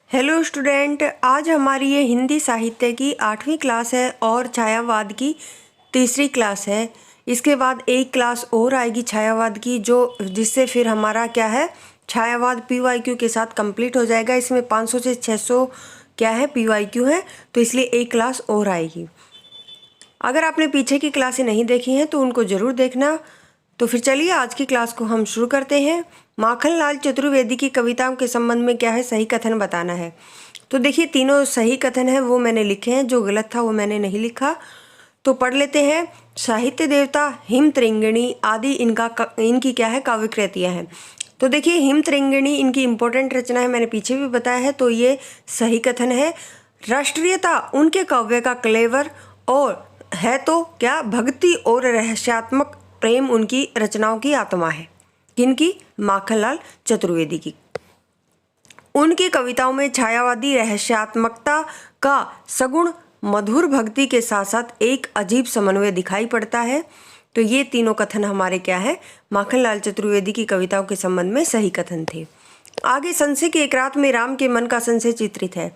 Hello student, आज हमारी ये हिंदी साहित्य की 8वीं क्लास है और छायावाद की तीसरी क्लास है। इसके बाद एक क्लास और आएगी छायावाद की, जो जिससे फिर हमारा क्या है, छायावाद पीवाईक्यू के साथ कंप्लीट हो जाएगा। इसमें 500 से 600 क्या है, पीवाईक्यू है, तो इसलिए एक क्लास और आएगी। अगर आपने पीछे की क्लासें नहीं देखी हैं तो उनको ज़रूर देखना। तो फिर चलिए आज की क्लास को हम शुरू करते हैं। माखनलाल चतुर्वेदी की कविताओं के संबंध में क्या है, सही कथन बताना है। तो देखिए, तीनों सही कथन है वो मैंने लिखे हैं, जो गलत था वो मैंने नहीं लिखा। तो पढ़ लेते हैं। साहित्य देवता हिमतृंगिणी आदि इनकी क्या है, काव्य कृतियाँ हैं। तो देखिए, हिमतृंगिणी इनकी इम्पोर्टेंट रचना है, मैंने पीछे भी बताया है, तो ये सही कथन है। राष्ट्रीयता उनके काव्य का क्लेवर और है, तो क्या भक्ति और रहस्यात्मक प्रेम उनकी रचनाओं की आत्मा है। किनकी? माखनलाल चतुर्वेदी की। उनकी कविताओं में छायावादी रहस्यात्मकता का सगुण मधुर भक्ति के साथ साथ एक अजीब समन्वय दिखाई पड़ता है। तो ये तीनों कथन हमारे क्या है, माखनलाल चतुर्वेदी की कविताओं के संबंध में सही कथन थे। आगे संशय की एक रात में राम के मन का संशय चित्रित है।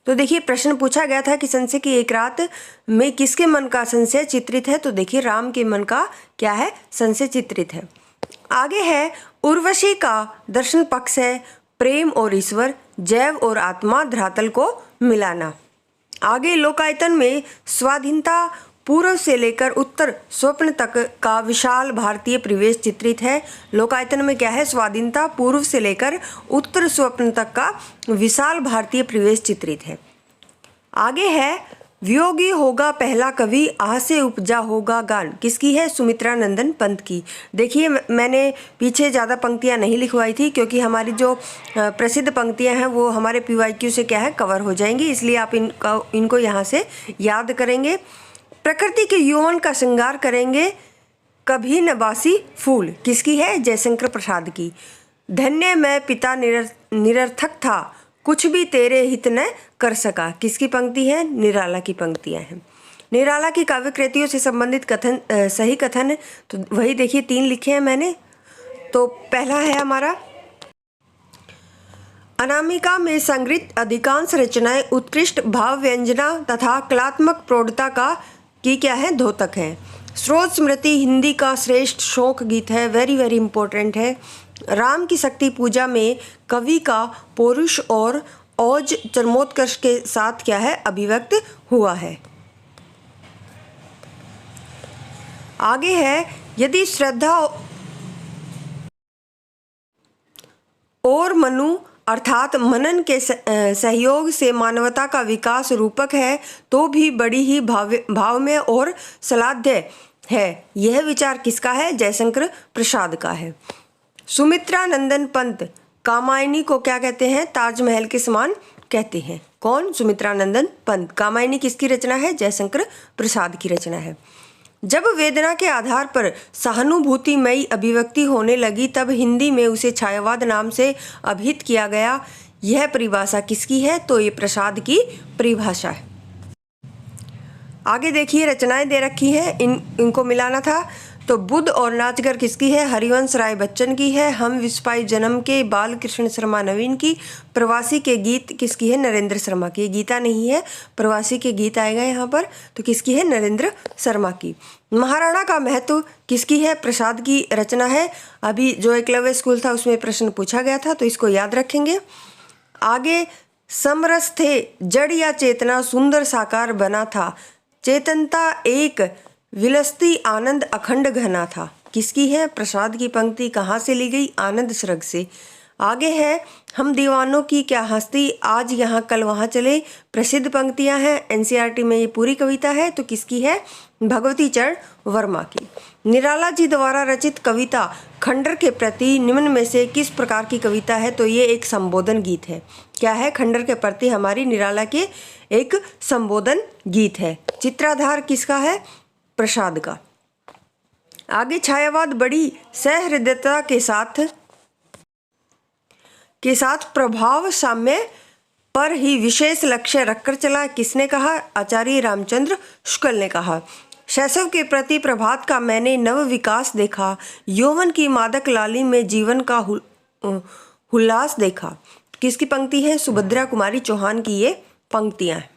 तो देखिए, प्रश्न पूछा गया था कि संशय की एक रात में किसके मन का संशय चित्रित है। तो देखिए, राम के मन का क्या है, संशय चित्रित है। आगे है उर्वशी का दर्शन पक्ष है, प्रेम और ईश्वर, जैव और आत्मा धरातल को मिलाना। आगे लोकायतन में स्वाधीनता पूर्व से लेकर उत्तर स्वप्न तक का विशाल भारतीय परिवेश चित्रित है। लोकायतन में क्या है, स्वाधीनता पूर्व से लेकर उत्तर स्वप्न तक का विशाल भारतीय परिवेश चित्रित है। आगे है वियोगी होगा पहला कवि, आह से उपजा होगा गान। किसकी है? सुमित्रा नंदन पंत की। देखिए, मैंने पीछे ज़्यादा पंक्तियाँ नहीं लिखवाई थी, क्योंकि हमारी जो प्रसिद्ध पंक्तियाँ हैं वो हमारे पीवाईक्यू से क्या है, कवर हो जाएंगी, इसलिए आप इनको यहाँ से याद करेंगे। प्रकृति के यौवन का श्रृंगार करेंगे कभी नबासी फूल। किसकी है? जयशंकर प्रसाद की। धन्य मैं पिता निरर्थक था, कुछ भी तेरे हित न कर सका। किसकी पंक्ति है? निराला की पंक्तियां हैं। निराला की काव्य कृतियों से संबंधित कथन सही कथन है, तो वही देखिए 3 लिखे हैं मैंने। तो पहला है हमारा, अनामिका में संग्रहित अधिकांश रचनाएं उत्कृष्ट भाव व्यंजना तथा कलात्मक प्रौढ़ता की क्या है, द्योतक है। स्रोत स्मृति हिंदी का श्रेष्ठ शोक गीत है, वेरी वेरी इंपॉर्टेंट है। राम की शक्ति पूजा में कवि का पौरुष और औज चरमोत्कर्ष के साथ क्या है, अभिव्यक्त हुआ है। आगे है, यदि श्रद्धा और मनु अर्थात मनन के सहयोग से मानवता का विकास रूपक है, तो भी बड़ी ही भावमय और सलाध्य है। यह विचार किसका है? जयशंकर प्रसाद का है। सुमित्रा नंदन पंत कामायनी को क्या कहते हैं? ताजमहल के समान कहते हैं। कौन? सुमित्रा नंदन पंत। कामायनी किसकी रचना है? जयशंकर प्रसाद की रचना है। जब वेदना के आधार पर सहानुभूतिमयी अभिव्यक्ति होने लगी, तब हिंदी में उसे छायावाद नाम से अभिहित किया गया। यह परिभाषा किसकी है? तो ये प्रसाद की परिभाषा है। आगे देखिए, रचनाएं दे रखी है, इनको मिलाना था। तो बुद्ध और नाचगर किसकी है? हरिवंश राय बच्चन की है। हम विस्पाई जन्म के बाल कृष्ण शर्मा नवीन की। प्रवासी के गीत किसकी है? नरेंद्र शर्मा की। गीता नहीं है, प्रवासी के गीत आएगा यहाँ पर, तो किसकी है? नरेंद्र शर्मा की। महाराणा का महत्व किसकी है? प्रसाद की रचना है। अभी जो एकलव्य स्कूल था उसमें प्रश्न पूछा गया था, तो इसको याद रखेंगे। आगे, समरस थे जड़ या चेतना सुंदर साकार बना था, चेतनता एक विलसती आनंद अखंड घना था। किसकी है? प्रसाद की पंक्ति कहाँ से ली गई? आनंद सर्ग से। आगे है, हम दीवानों की क्या हस्ती, आज यहाँ कल वहाँ चले। प्रसिद्ध पंक्तियाँ हैं, एनसीईआरटी में ये पूरी कविता है, तो किसकी है? भगवती चरण वर्मा की। निराला जी द्वारा रचित कविता खंडर के प्रति निम्न में से किस प्रकार की कविता है? तो ये एक संबोधन गीत है। क्या है? खंडर के प्रति हमारी निराला के एक संबोधन गीत है। चित्राधार किसका है? प्रसाद का। आगे, छायावाद बड़ी सहृदयता के साथ प्रभाव साम्य पर ही विशेष लक्ष्य रखकर चला। किसने कहा? आचार्य रामचंद्र शुक्ल ने कहा। शैशव के प्रति प्रभात का मैंने नव विकास देखा, यौवन की मादक लाली में जीवन का उल्लास देखा। किसकी पंक्ति है? सुभद्रा कुमारी चौहान की ये पंक्तियां हैं।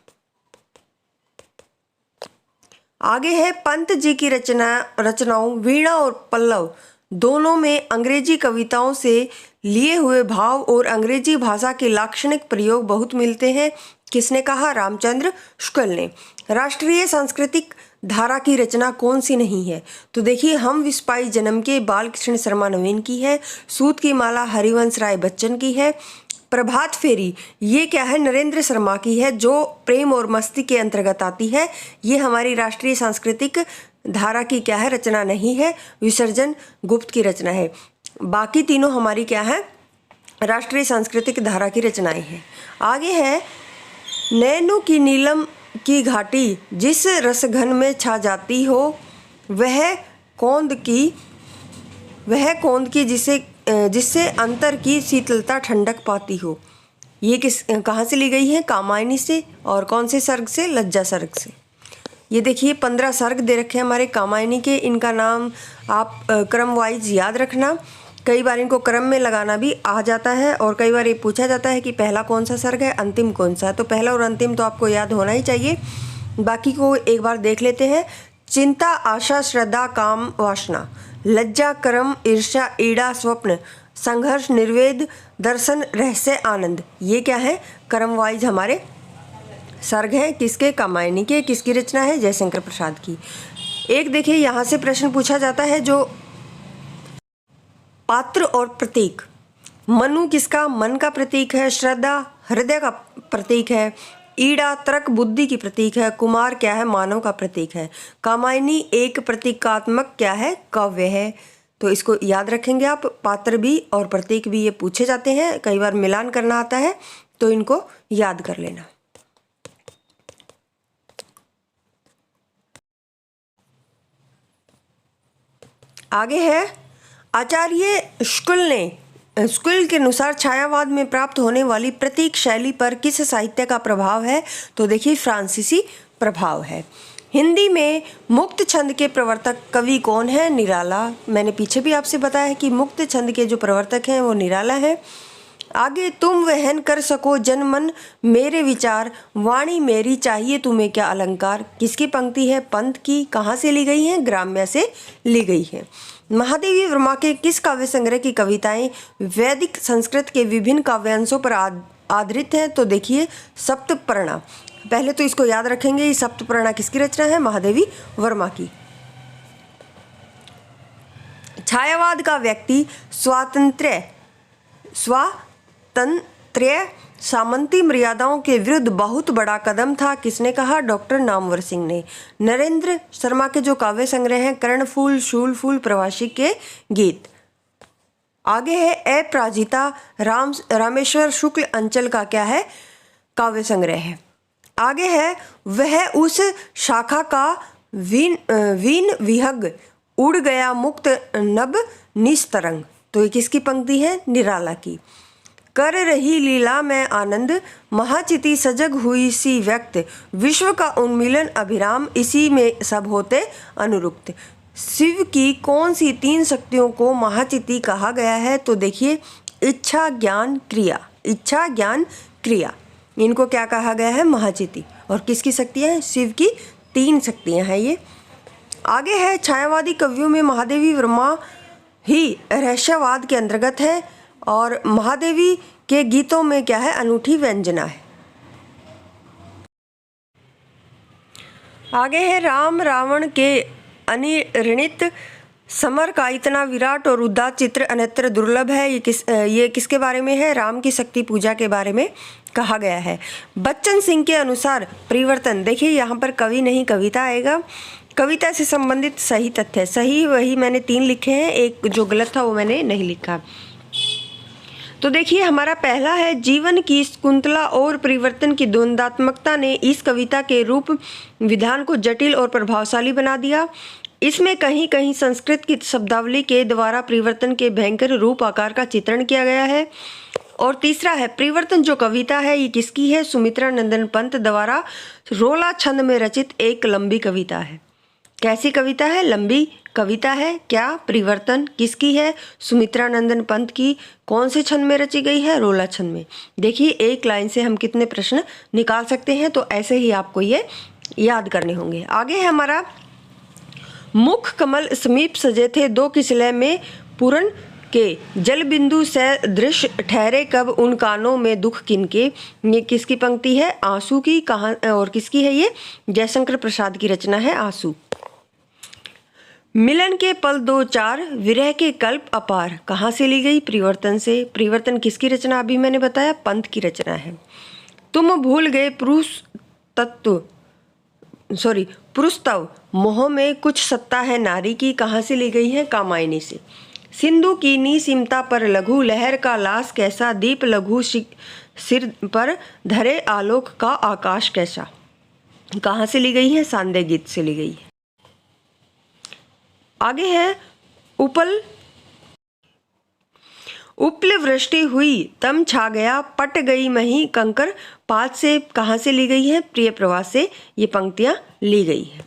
आगे है पंत जी की रचनाओं वीणा और पल्लव दोनों में अंग्रेजी कविताओं से लिए हुए भाव और अंग्रेजी भाषा के लाक्षणिक प्रयोग बहुत मिलते हैं। किसने कहा? रामचंद्र शुक्ल ने। राष्ट्रीय सांस्कृतिक धारा की रचना कौन सी नहीं है? तो देखिए, हम विस्पाई जन्म के बाल कृष्ण शर्मा नवीन की है। सूत की माला हरिवंश राय बच्चन की है। प्रभात फेरी ये क्या है? नरेंद्र शर्मा की है, जो प्रेम और मस्ती के अंतर्गत आती है। ये हमारी राष्ट्रीय सांस्कृतिक धारा की क्या है? रचना नहीं है। विसर्जन गुप्त की रचना है। बाकी तीनों हमारी क्या है? राष्ट्रीय सांस्कृतिक धारा की रचनाएं हैं। आगे है नैनों की नीलम की घाटी जिस रसघन में छा जाती हो वह कौंद की जिससे अंतर की शीतलता ठंडक पाती हो। ये कहाँ से ली गई है? कामायनी से। और कौन से सर्ग से? लज्जा सर्ग से। ये देखिए 15 सर्ग दे रखे हैं हमारे कामायनी के। इनका नाम आप क्रम वाइज याद रखना। कई बार इनको क्रम में लगाना भी आ जाता है और कई बार ये पूछा जाता है कि पहला कौन सा सर्ग है, अंतिम कौन सा है। तो पहला और अंतिम तो आपको याद होना ही चाहिए। बाकी को एक बार देख लेते हैं। चिंता, आशा, श्रद्धा, काम, वासना, लज्जा, कर्म, ईर्ष्या, ईड़ा, स्वप्न, संघर्ष, निर्वेद, दर्शन, रहस्य, आनंद। ये क्या है? क्रम वाइज हमारे सर्ग हैं। किसके? कामायनी के। किसकी रचना है? जयशंकर प्रसाद की। एक देखिए यहाँ से प्रश्न पूछा जाता है जो पात्र और प्रतीक। मनु किसका? मन का प्रतीक है। श्रद्धा हृदय का प्रतीक है। ईड़ा तर्क बुद्धि की प्रतीक है। कुमार क्या है? मानव का प्रतीक है। कामायनी एक प्रतीकात्मक क्या है? काव्य है। तो इसको याद रखेंगे आप। पात्र भी और प्रतीक भी ये पूछे जाते हैं, कई बार मिलान करना आता है, तो इनको याद कर लेना। आगे है आचार्य शुक्ल के अनुसार छायावाद में प्राप्त होने वाली प्रतीक शैली पर किस साहित्य का प्रभाव है? तो देखिए फ्रांसीसी प्रभाव है। हिंदी में मुक्त छंद के प्रवर्तक कवि कौन है? निराला। मैंने पीछे भी आपसे बताया है कि मुक्त छंद के जो प्रवर्तक हैं वो निराला है। आगे तुम वहन कर सको जन मन मेरे विचार, वाणी मेरी चाहिए तुम्हें क्या अलंकार। किसकी पंक्ति है? पंत की। कहाँ से ली गई है? ग्राम्य से ली गई है। महादेवी वर्मा के किस काव्य संग्रह की कविताएं वैदिक संस्कृत के विभिन्न काव्यांशों पर आधारित हैं? तो देखिए सप्तपर्णा। पहले तो इसको याद रखेंगे, सप्तपर्णा किसकी रचना है? महादेवी वर्मा की। छायावाद का व्यक्ति स्वातंत्र्य सामंती मर्यादाओं के विरुद्ध बहुत बड़ा कदम था। किसने कहा? डॉक्टर नामवर सिंह ने। नरेंद्र शर्मा के जो काव्य संग्रह हैं कर्णफूल, शूलफूल, प्रवासी के गीत। आगे है अपराजिता रामेश्वर शुक्ल अंचल का क्या है? काव्य संग्रह है। आगे है वह उस शाखा का वीन विहग उड़ गया मुक्त नभ निस्तरंग। तो ये किसकी पंक्ति है? निराला की। कर रही लीला में आनंद महाचिति सजग हुई सी व्यक्त, विश्व का उन्मिलन अभिराम इसी में सब होते अनुरुक्त। शिव की कौन सी 3 शक्तियों को महाचिति कहा गया है? तो देखिए इच्छा ज्ञान क्रिया। इच्छा ज्ञान क्रिया इनको क्या कहा गया है? महाचिति। और किसकी शक्तियाँ हैं? शिव की 3 शक्तियाँ हैं ये। आगे है छायावादी कवियों में महादेवी वर्मा ही रहस्यवाद के अंतर्गत है और महादेवी के गीतों में क्या है? अनूठी व्यंजना है। आगे है राम रावण के अनिर्णित समर का इतना विराट और उदात्त चित्र अन्यत्र दुर्लभ है। ये किसके बारे में है? राम की शक्ति पूजा के बारे में कहा गया है। बच्चन सिंह के अनुसार परिवर्तन, देखिए यहाँ पर कवि नहीं कविता आएगा। कविता से संबंधित सही तथ्य, सही वही मैंने 3 लिखे हैं, एक जो गलत था वो मैंने नहीं लिखा। तो देखिए हमारा पहला है जीवन की कुंतला और परिवर्तन की द्वंद्वात्मकता ने इस कविता के रूप विधान को जटिल और प्रभावशाली बना दिया। इसमें कहीं कहीं संस्कृत की शब्दावली के द्वारा परिवर्तन के भयंकर रूप आकार का चित्रण किया गया है। और तीसरा है परिवर्तन जो कविता है ये किसकी है? सुमित्रा नंदन पंत द्वारा रोला छंद में रचित एक लंबी कविता है। कैसी कविता है? लंबी कविता है क्या? परिवर्तन किसकी है? सुमित्रा नंदन पंत की। कौन से छंद में रची गई है? रोला छंद में। देखिए एक लाइन से हम कितने प्रश्न निकाल सकते हैं, तो ऐसे ही आपको ये याद करने होंगे। आगे है हमारा, मुख कमल समीप सजे थे दो किसलय में पूरन के, जल बिंदु से दृश्य ठहरे कब उन कानों में दुख किनके। ये किसकी पंक्ति है? आंसू की। कहाँ और किसकी है ये? जयशंकर प्रसाद की रचना है आंसू। मिलन के पल दो चार विरह के कल्प अपार, कहाँ से ली गई? परिवर्तन से। परिवर्तन किसकी रचना? अभी मैंने बताया पंत की रचना है। तुम भूल गए पुरुषत्व मोह में कुछ सत्ता है नारी की, कहाँ से ली गई है? कामायनी से। सिंधु की निसीमता पर लघु लहर का लास कैसा, दीप लघु सिर पर धरे आलोक का आकाश कैसा, कहाँ से ली गई है? सांदे गीत से ली गई है। आगे है, उपल वृष्टि हुई तम छा गया पट गई मही कंकर पात से, कहाँ से ली गई है? प्रिय प्रवास से ये पंक्तियां ली गई है।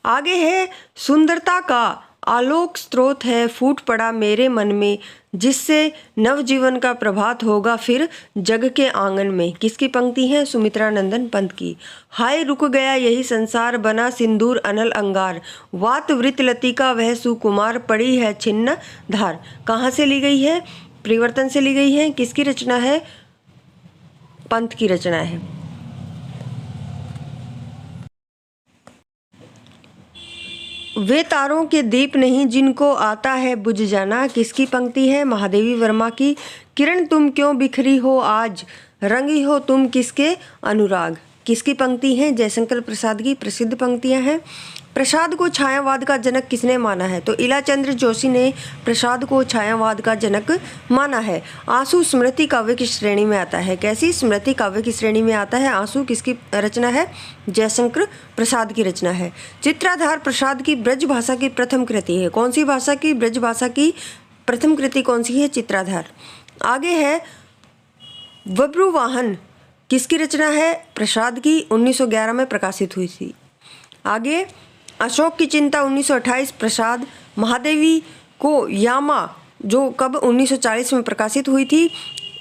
आगे है, सुंदरता का आलोक स्रोत है फूट पड़ा मेरे मन में, जिससे नवजीवन का प्रभात होगा फिर जग के आंगन में, किसकी पंक्ति है? सुमित्रा नंदन पंत की। हाय रुक गया यही संसार बना सिंदूर अनल अंगार, वात वृत लतिका वह सुकुमार पड़ी है छिन्न धार, कहाँ से ली गई है? परिवर्तन से ली गई है। किसकी रचना है? पंत की रचना है। वे तारों के दीप नहीं जिनको आता है बुझ जाना, किसकी पंक्ति है? महादेवी वर्मा की। किरण तुम क्यों बिखरी हो आज, रंगी हो तुम किसके अनुराग, किसकी पंक्ति है? जयशंकर प्रसाद की प्रसिद्ध पंक्तियां हैं। प्रसाद को छायावाद का जनक किसने माना है? तो इलाचंद्र जोशी ने प्रसाद को छायावाद का जनक माना है। आंसू स्मृति काव्य की श्रेणी में आता है। कैसी? स्मृति काव्य की श्रेणी में आता है। आंसू किसकी रचना है? जयशंकर प्रसाद की रचना है। चित्राधार प्रसाद की ब्रज भाषा की प्रथम कृति है। कौन सी भाषा की? ब्रज भाषा की प्रथम कृति कौन सी है? चित्राधार। आगे है, बब्रुवाहन किसकी रचना है? प्रसाद की। 1911 में प्रकाशित हुई थी। आगे, अशोक की चिंता 1928 प्रसाद। महादेवी को यामा जो कब 1940 में प्रकाशित हुई थी,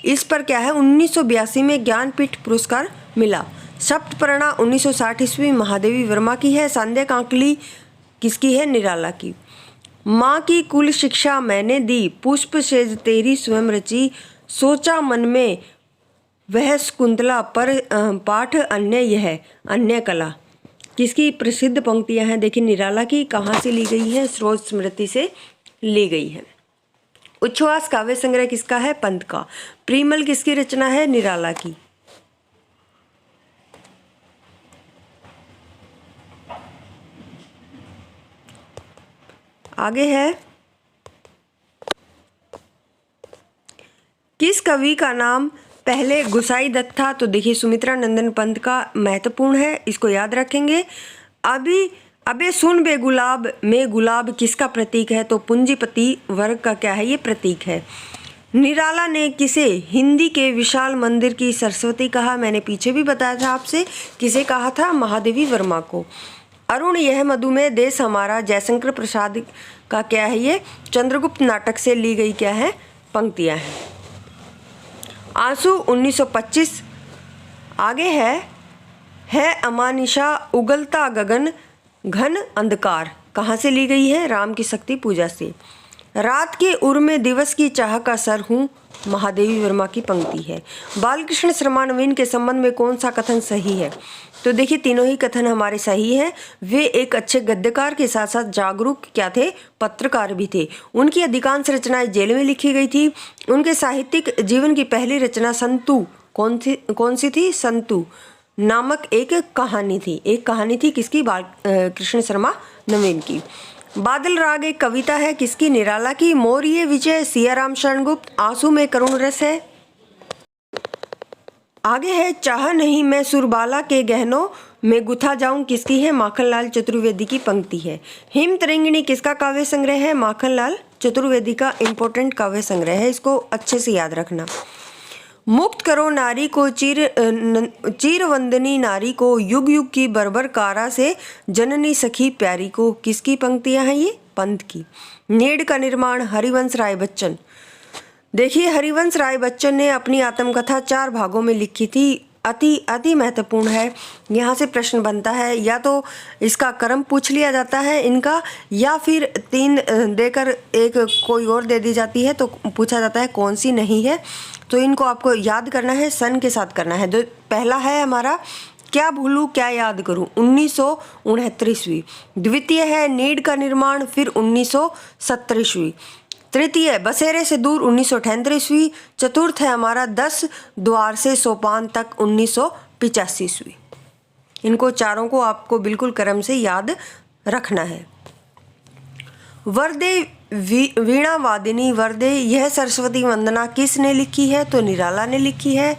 इस पर क्या है? 1982 में ज्ञानपीठ पुरस्कार मिला। सप्तपर्णा 1960 ईस्वी महादेवी वर्मा की है। सांध्य कांकली किसकी है? निराला की। माँ की कुल शिक्षा मैंने दी, पुष्प सेज तेरी स्वयं रची, सोचा मन में वह शकुंतला पर पाठ अन्य यह अन्य कला, किसकी प्रसिद्ध पंक्तियां हैं? देखिए निराला की। कहाँ से ली गई है? स्रोत स्मृति से ली गई है। उच्छ्वास काव्य संग्रह किसका है? पंत का। प्रीमल किसकी रचना है? निराला की। आगे है, किस कवि का नाम पहले गुसाई दत्त था? तो देखिए सुमित्रा नंदन पंत का महत्वपूर्ण है, इसको याद रखेंगे। अबे सुन बे गुलाब में गुलाब किसका प्रतीक है? तो पूंजीपति वर्ग का क्या है? ये प्रतीक है। निराला ने किसे हिंदी के विशाल मंदिर की सरस्वती कहा? मैंने पीछे भी बताया था आपसे, किसे कहा था? महादेवी वर्मा को। अरुण यह मधुमेह देश हमारा, जयशंकर प्रसाद का क्या है? ये चंद्रगुप्त नाटक से ली गई क्या है? पंक्तियां हैं। आंसू 1925। आगे है अमानिशा उगलता गगन घन अंधकार, कहाँ से ली गई है? राम की शक्ति पूजा से। रात के उर में दिवस की चाह का सर हूँ, महादेवी वर्मा की पंक्ति है। बालकृष्ण शर्मा नवीन के संबंध में कौन सा कथन सही है? तो देखिए तीनों ही कथन हमारे सही हैं। वे एक अच्छे गद्यकार के साथ साथ जागरूक क्या थे? पत्रकार भी थे। उनकी अधिकांश रचनाएं जेल में लिखी गई थी। उनके साहित्यिक जीवन की पहली रचना संतु कौन सी थी? संतु नामक एक कहानी थी। एक कहानी थी किसकी? बालकृष्ण शर्मा नवीन की। बादल राग एक कविता है किसकी? निराला की। मौर्य विजय सियाराम शरणगुप्त। आंसू में करुण रस है। आगे है, चाह नहीं मैं सुरबाला के गहनों में गुथा जाऊं, किसकी है? माखनलाल चतुर्वेदी की पंक्ति है। हिम तरंगिणी किसका काव्य संग्रह है? माखनलाल चतुर्वेदी का इंपॉर्टेंट काव्य संग्रह है, इसको अच्छे से याद रखना। मुक्त करो नारी को चीरवंदनी नारी को, युग युग की बर्बर कारा से जननी सखी प्यारी को। किसकी पंक्तियां हैं ये? पंत की। नेड का निर्माण हरिवंश राय बच्चन। देखिए, हरिवंश राय बच्चन ने अपनी आत्मकथा 4 भागों में लिखी थी। अति महत्वपूर्ण है। यहाँ से प्रश्न बनता है, या तो इसका क्रम पूछ लिया जाता है इनका, या फिर 3 देकर एक कोई और दे दी जाती है तो पूछा जाता है कौन सी नहीं है। तो इनको आपको याद करना है, सन के साथ करना है। पहला है हमारा क्या भूलूं क्या याद करूं, 1969 ईस्वी। द्वितीय है नीड का निर्माण, फिर 1970 ईस्वी। तृतीय बसेरे से दूर 1978 ईस्वी। चतुर्थ है हमारा 10 द्वार से सोपान तक 1985 ईस्वी। इनको चारों को आपको बिल्कुल क्रम से याद रखना है। वरदे वीणा वादिनी वरदे, यह सरस्वती वंदना किसने लिखी है? तो निराला ने लिखी है।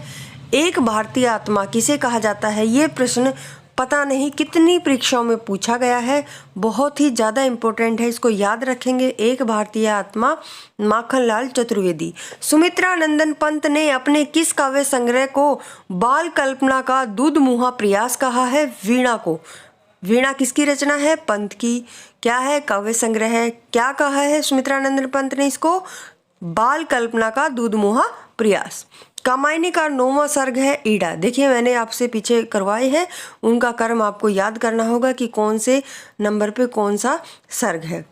एक भारतीय आत्मा किसे कहा जाता है? ये प्रश्न पता नहीं कितनी परीक्षाओं में पूछा गया है, बहुत ही ज़्यादा इम्पोर्टेंट है, इसको याद रखेंगे। एक भारतीय आत्मा माखनलाल चतुर्वेदी। सुमित्रा नंदन पंत ने अपने किस काव्य संग्रह को बाल कल्पना का दूधमुहा प्रयास कहा है? वीणा को। वीणा किसकी रचना है? पंत की। क्या है? काव्य संग्रह है। क्या कहा है सुमित्रा नंदन पंत ने इसको? बाल कल्पना का दूधमुहा प्रयास। कामायनी का 9वां सर्ग है ईड़ा। देखिए, मैंने आपसे पीछे करवाए हैं, उनका क्रम आपको याद करना होगा कि कौन से नंबर पे कौन सा सर्ग है।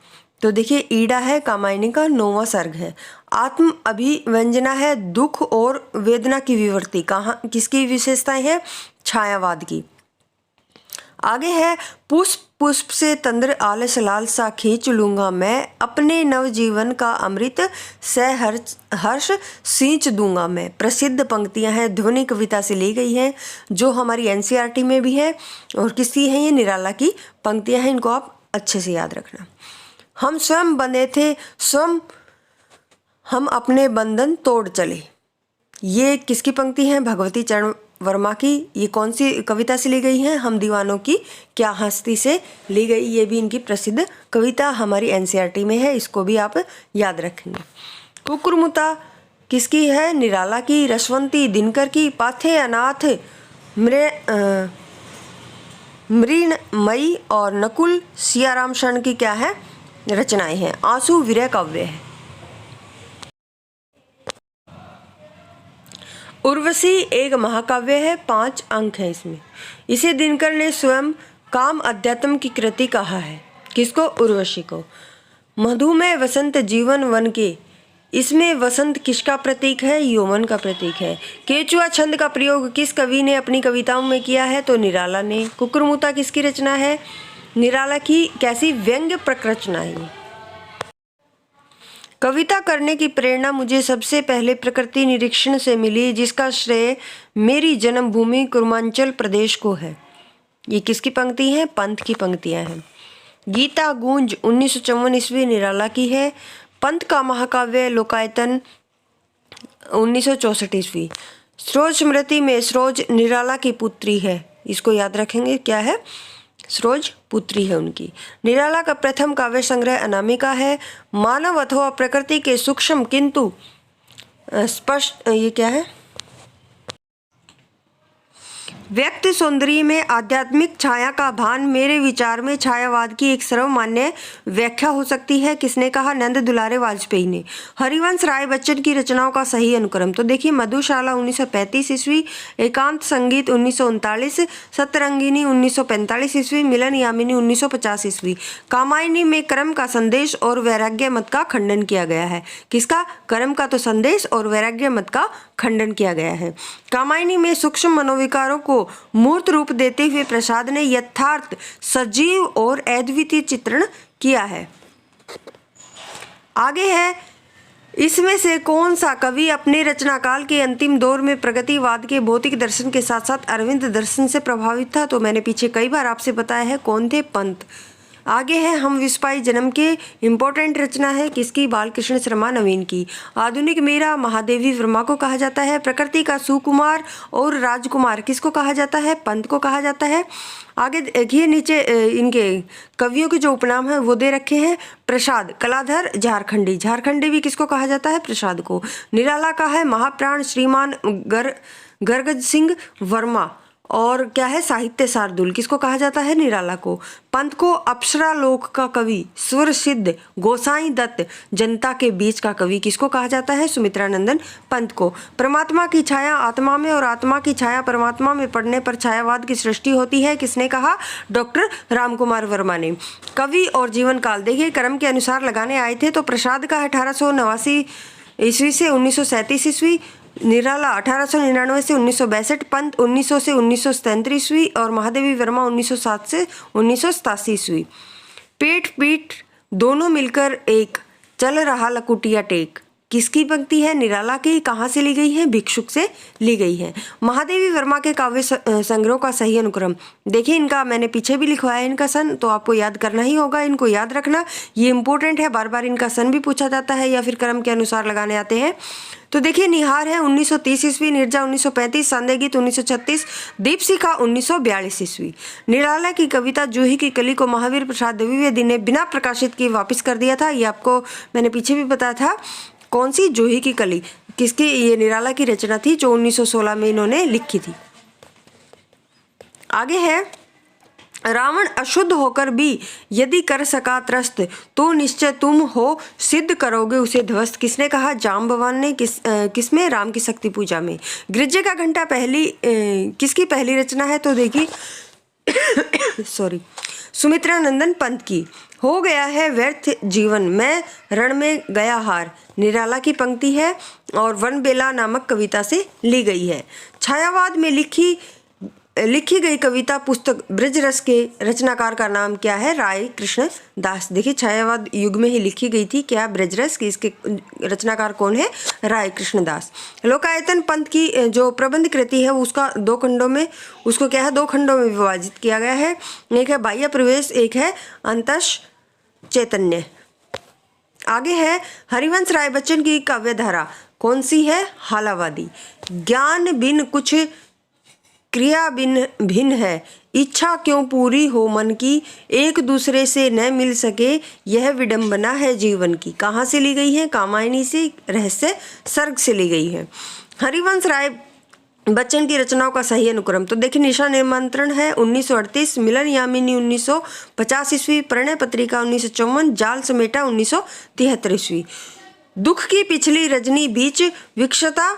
तो देखिए, ईड़ा है, कामायनी का 9वां सर्ग है। आत्म अभिव्यंजना है, दुख और वेदना की विवृत्ति। कहाँ किसकी विशेषताएं हैं? छायावाद की। आगे है पुष्प पुष्प से तंद्र आलस लालसा खींच लूंगा मैं, अपने नवजीवन का अमृत हर्ष सींच दूंगा मैं। प्रसिद्ध पंक्तियां हैं, ध्वनि कविता से ली गई हैं, जो हमारी एनसीईआरटी में भी है। और किसकी है? ये निराला की पंक्तियां हैं, इनको आप अच्छे से याद रखना। हम स्वयं बंधे थे, स्वयं हम अपने बंधन तोड़ चले। ये किसकी पंक्ति है? भगवती चरण वर्मा की। ये कौन सी कविता से ली गई है? हम दीवानों की क्या हस्ती से ली गई। ये भी इनकी प्रसिद्ध कविता हमारी एनसीईआरटी में है, इसको भी आप याद रखेंगे। कुकुरमुता किसकी है? निराला की। रसवंती दिनकर की। पाथे अनाथ मृणमयी और नकुल सियाराम शरण की क्या है? रचनाएं हैं। आंसू विरह काव्य है। उर्वशी एक महाकाव्य है, 5 अंक है इसमें। इसे दिनकर ने स्वयं काम अध्यात्म की कृति कहा है। किसको? उर्वशी को। मधुमेह वसंत जीवन वन के, इसमें वसंत किसका प्रतीक है? यौवन का प्रतीक है। केचुआ छंद का प्रयोग किस कवि ने अपनी कविताओं में किया है? तो निराला ने। कुकुरमुता किसकी रचना है? निराला की। कैसी? व्यंग्य प्रकृचना है। कविता करने की प्रेरणा मुझे सबसे पहले प्रकृति निरीक्षण से मिली, जिसका श्रेय मेरी जन्मभूमि कुर्मांचल प्रदेश को है। ये किसकी पंक्ति है? पंत की पंक्तियां हैं। गीता गूंज 1954 ईस्वी निराला की है। पंत का महाकाव्य लोकायतन 1964 ईस्वी। सरोज स्मृति में सरोज निराला की पुत्री है, इसको याद रखेंगे। क्या है? सरोज पुत्री है उनकी। निराला का प्रथम काव्य संग्रह अनामिका है। मानव अथवा प्रकृति के सूक्ष्म किंतु स्पष्ट, ये क्या है? व्यक्त सौंदर्य में आध्यात्मिक छाया का भान मेरे विचार में छायावाद की एक सर्वमान्य व्याख्या हो सकती है। किसने कहा? नंद दुलारे वाजपेयी ने। हरिवंश राय बच्चन की रचनाओं का सही अनुक्रम। तो देखिए, मधुशाला 1935 ईस्वी, एकांत संगीत 1939, सतरंगिनी 1945 ईस्वी, मिलन यामिनी 1950 ईस्वी। कामायनी में कर्म का संदेश और वैराग्य मत का खंडन किया गया है। किसका? कर्म का तो संदेश और वैराग्य मत का खंडन किया गया है। कामायनी में सूक्ष्म मनोविकारों को मूर्त रूप देते हुए प्रसाद ने यथार्थ, सजीव और अद्वितीय चित्रण किया है। आगे है, इसमें से कौन सा कवि अपने रचना काल के अंतिम दौर में प्रगतिवाद के भौतिक दर्शन के साथ साथ अरविंद दर्शन से प्रभावित था? तो मैंने पीछे कई बार आपसे बताया है कौन थे? पंत। आगे है हम विस्पाई जन्म के इम्पोर्टेंट रचना है किसकी, बालकृष्ण शर्मा नवीन की। आधुनिक मीरा महादेवी वर्मा को कहा जाता है। प्रकृति का सुकुमार और राजकुमार किसको कहा जाता है, पंत को कहा जाता है। आगे देखिए नीचे इनके कवियों के जो उपनाम है वो दे रखे हैं। प्रसाद कलाधर झारखंडी, झारखंडी भी किसको कहा जाता है, प्रसाद को। निराला का है महाप्राण श्रीमान गर्गज सिंह वर्मा, और क्या है साहित्य शार्दुल, किसको कहा जाता है, निराला को। पंत को अप्सरा लोक का कवि, स्वर सिद्ध गोसाई दत्त जनता के बीच का कवि किसको कहा जाता है, सुमित्रानंदन पंत को। परमात्मा की छाया आत्मा में और आत्मा की छाया परमात्मा में पड़ने पर छायावाद की सृष्टि होती है, किसने कहा, डॉक्टर रामकुमार वर्मा ने। कवि और जीवन काल देखिए क्रम के अनुसार लगाने आए थे तो प्रसाद का 1889 ईस्वी से 1937 ईस्वी, निराला 1899 से 1962, पंत 1900 से 1937 ईस्वी और महादेवी वर्मा 1907 से 1987 ईस्वी। पेट पीठ दोनों मिलकर एक, चल रहा लकुटिया टेक किसकी पंक्ति है, निराला की। कहाँ से ली गई है, भिक्षुक से ली गई है। महादेवी वर्मा के काव्य संग्रह का सही अनुक्रम देखिए, इनका मैंने पीछे भी लिखवाया है इनका सन, तो आपको याद करना ही होगा, इनको याद रखना, ये इंपॉर्टेंट है, बार बार इनका सन भी पूछा जाता है या फिर क्रम के अनुसार लगाने आते हैं। तो देखिए निहार है 1930 ईस्वी, निर्जा 1935, संदेह गीत 1936, दीपशिखा 1942 ईस्वी। निराला की कविता जूही की कली को महावीर प्रसाद द्विवेदी ने बिना प्रकाशित किए वापस कर दिया था, ये आपको मैंने पीछे भी बताया था। कौन सी, जूही की कली, किसकी, ये निराला की रचना थी जो 1916 में इन्होंने लिखी थी। आगे है रावण अशुद्ध होकर भी यदि कर सका त्रस्त तो निश्चय तुम हो सिद्ध करोगे उसे ध्वस्त, किसने कहा, जाम्बवान ने। किसमें, राम की शक्ति पूजा में। गिरजे का घंटा किसकी पहली रचना है, तो देखिए सॉरी, सुमित्रानंदन पंत की। हो गया है व्यर्थ जीवन मैं रण में गया हार, निराला की पंक्ति है और वनबेला नामक कविता से ली गई है। छायावाद में लिखी गई कविता पुस्तक ब्रजरस के रचनाकार का नाम क्या है, राय कृष्ण दास। देखिए छायावाद युग में ही लिखी गई थी क्या, ब्रजरस की, इसके रचनाकार कौन है, राय कृष्ण दास। लोकायतन पंत की जो प्रबंध कृति है उसका दो खंडों में, उसको क्या है, दो खंडों में विभाजित किया गया है। एक है बाह्य प्रवेश, एक है अंतश चैतन्य। आगे है हरिवंश राय बच्चन की काव्यधारा कौन सी है, हालावादी। ज्ञान बिन कुछ क्रिया भिन्न है, इच्छा क्यों पूरी हो मन की, एक दूसरे से न मिल सके यह विडंबना है जीवन की। कहाँ से ली गई है, कामायनी से, रहस्य सर्ग से ली गई है। हरिवंश राय बच्चन की रचनाओं का सही अनुक्रम तो देखिए, निशा निमंत्रण है 1938, मिलन यामिनी 1950 ईस्वी, प्रणय पत्रिका 1954, जाल समेटा 1973 ईस्वी। दुख की पिछली रजनी बीच विक्षता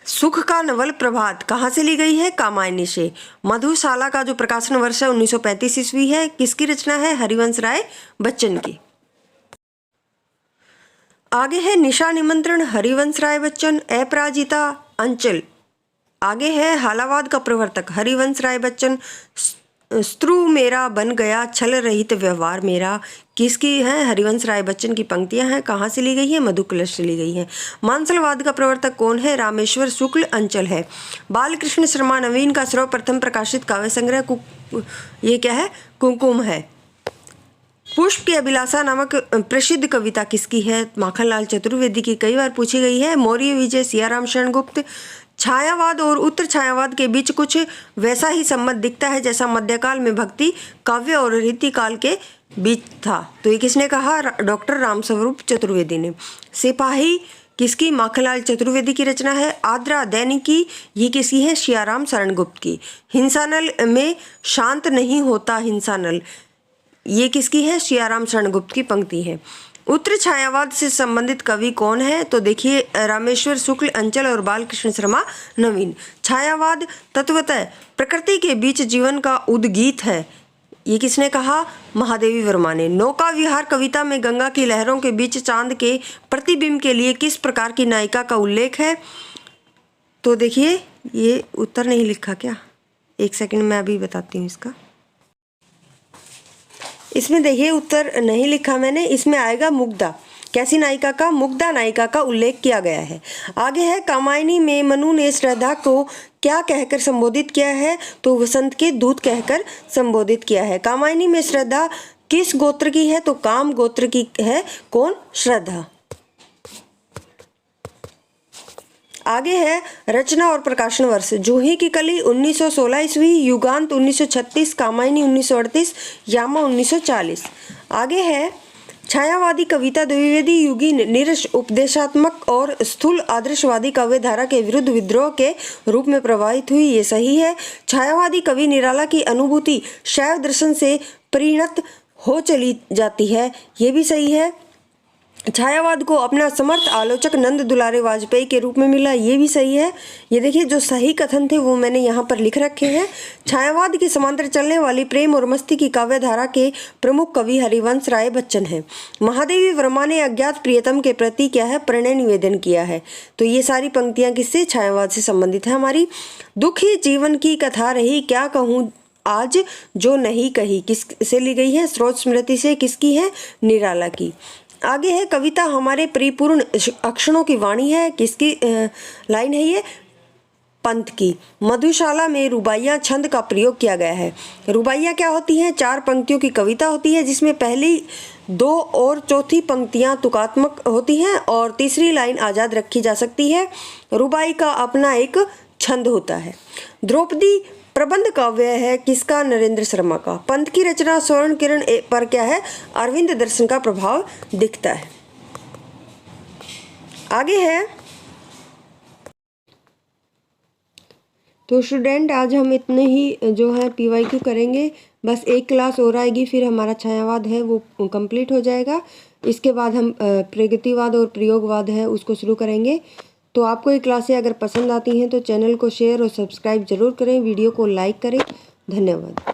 सुख का नवल प्रभात कहाँ से ली गई है, कामायनी से। मधुशाला का जो प्रकाशन वर्ष है 1935 ईस्वी है, किसकी रचना है, हरिवंश राय बच्चन की। आगे है निशा निमंत्रण हरिवंश राय बच्चन, अपराजिता अंचल। आगे है हालावाद का प्रवर्तक हरिवंश राय बच्चन, स्त्रु मेरा बन गया छल रहित व्यवहार मेरा, किसकी है, हरिवंश राय बच्चन की पंक्तियां हैं। कहाँ से ली गई है, मधुकलश से ली गई है। मानसलवाद का प्रवर्तक कौन है, रामेश्वर शुक्ल अंचल है। बालकृष्ण शर्मा नवीन का सर्वप्रथम प्रकाशित काव्य संग्रह ये क्या है, कुमकुम है। पुष्प की अभिलाषा नामक प्रसिद्ध कविता किसकी है, माखनलाल चतुर्वेदी की, कई बार पूछी गई है। मौर्य विजय सियाराम शरण गुप्त। छायावाद और उत्तर छायावाद के बीच कुछ वैसा ही संबंध दिखता है जैसा मध्यकाल में भक्ति काव्य और रीतिकाल के बीच था, तो ये किसने कहा, डॉक्टर रामस्वरूप चतुर्वेदी ने। सिपाही किसकी, माखनलाल चतुर्वेदी की रचना है। आद्रा दैनिकी ये किसकी है, सियाराम शरण गुप्त की। हिंसानल में शांत नहीं होता हिंसानल ये किसकी है, सियाराम शरण गुप्त की पंक्ति है। उत्तर छायावाद से संबंधित कवि कौन है, तो देखिए रामेश्वर शुक्ल अंचल और बालकृष्ण शर्मा नवीन। छायावाद तत्वतः प्रकृति के बीच जीवन का उद्गीत है, ये किसने कहा, महादेवी वर्मा ने। नौका विहार कविता में गंगा की लहरों के बीच चांद के प्रतिबिंब के लिए किस प्रकार की नायिका का उल्लेख है, तो देखिए ये उत्तर नहीं लिखा क्या, एक सेकंड मैं अभी बताती हूँ इसका। इसमें देखिए उत्तर नहीं लिखा मैंने, इसमें आएगा मुग्धा, कैसी नायिका का, मुग्धा नायिका का उल्लेख किया गया है। आगे है कामायनी में मनु ने श्रद्धा को क्या कहकर संबोधित किया है? तो वसंत के दूत कहकर संबोधित किया है। कामायनी में श्रद्धा किस गोत्र की है? तो काम गोत्र की है। कौन? श्रद्धा। आगे है रचना और प्रकाशन वर्ष। जूही की कली 1916 ईस्वी, युगांत 1936, कामायनी 1938, यामा 1940। आगे है छायावादी कविता द्विवेदी युगी निरश उपदेशात्मक और स्थूल आदर्शवादी काव्य धारा के विरुद्ध विद्रोह के रूप में प्रभावित हुई। ये सही है। छायावादी कवि निराला की अनुभूति शैव दर्शन से परिणत हो चली जाती है। ये भी सही है। छायावाद को अपना समर्थ आलोचक नंद दुलारे वाजपेयी के रूप में मिला। ये भी सही है। ये देखिए जो सही कथन थे वो मैंने यहाँ पर लिख रखे हैं। छायावाद के समांतर चलने वाली प्रेम और मस्ती की काव्य धारा के प्रमुख कवि हरिवंश राय बच्चन हैं। महादेवी वर्मा ने अज्ञात प्रियतम के प्रति क्या है? प्रणय निवेदन किया है। तो ये सारी पंक्तियाँ किससे? छायावाद से संबंधित है हमारी। दुखी जीवन की कथा रही, क्या कहूँ आज जो नहीं कही, किस से ली गई है? स्रोत स्मृति से। किसकी है? निराला की। आगे है कविता हमारे परिपूर्ण अक्षरों की वाणी है। किसकी लाइन है ये? पंत की। मधुशाला में रुबाइयाँ छंद का प्रयोग किया गया है। रुबाइयाँ क्या होती हैं? 4 पंक्तियों की कविता होती है जिसमें पहली 2 और चौथी पंक्तियाँ तुकात्मक होती हैं और तीसरी लाइन आज़ाद रखी जा सकती है। रुबाई का अपना एक छंद होता है। द्रौपदी प्रबंध काव्य है। किसका? नरेंद्र शर्मा का। पंत की रचना स्वर्ण किरण पर क्या है? अरविंद दर्शन का प्रभाव दिखता है। आगे है तो स्टूडेंट आज हम इतने ही जो है PYQ करेंगे। बस एक क्लास और आएगी, फिर हमारा छायावाद है वो कंप्लीट हो जाएगा। इसके बाद हम प्रगतिवाद और प्रयोगवाद है उसको शुरू करेंगे। तो आपको ये क्लासें अगर पसंद आती हैं तो चैनल को शेयर और सब्सक्राइब जरूर करें, वीडियो को लाइक करें। धन्यवाद।